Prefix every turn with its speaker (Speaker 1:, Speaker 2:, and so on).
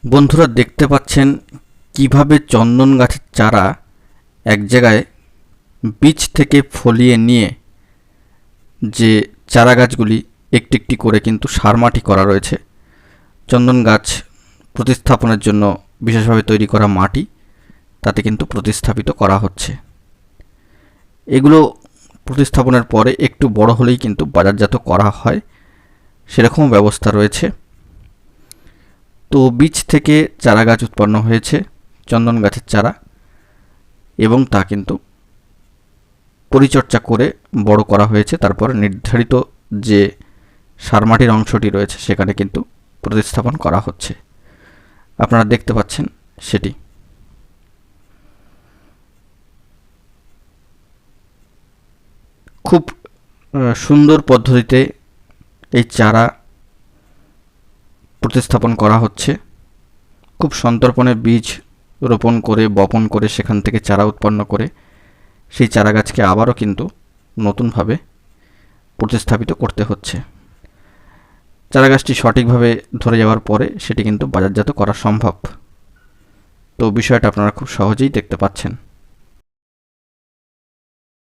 Speaker 1: বন্ধুরা দেখতে পাচ্ছেন কিভাবে চন্দন গাছের চারা এক জায়গায় বীজ থেকে ফলিয়ে নিয়ে যে চারা গাছগুলি একটি একটি করে কিন্তু সারমাটি করা রয়েছে। চন্দন গাছ প্রতিস্থাপনের জন্য বিশেষভাবে তৈরি করা মাটি তাতে কিন্তু প্রতিস্থাপিত করা হচ্ছে। এগুলো প্রতিস্থাপনের পরে একটু বড় হলেই কিন্তু বাজারজাত করা হয়, সেরকম ব্যবস্থা রয়েছে। তো বীজ থেকে চারা গাছ উৎপন্ন হয়েছে, চন্দন গাছের চারা, এবং তা কিন্তু পরিচর্যা করে বড় করা হয়েছে। তারপর নির্ধারিত যে সারমাটির অংশটি রয়েছে সেখানে কিন্তু প্রতিস্থাপন করা হচ্ছে। আপনারা দেখতে পাচ্ছেন সেটি। খুব সুন্দর পদ্ধতিতে এই চারা প্রতিস্থাপন করা হচ্ছে। খুব সন্তর্পণে বীজ রোপণ করে বপন করে সেখান থেকে চারা উৎপন্ন করে সেই চারা গাছকে আবারও কিন্তু নতুনভাবে প্রতিস্থাপিত করতে হচ্ছে। চারা গাছটি সঠিকভাবে ধরে যাওয়ার পরে সেটি কিন্তু বাজারজাত করা সম্ভব। তো বিষয়টা আপনারা খুব সহজেই দেখতে পাচ্ছেন।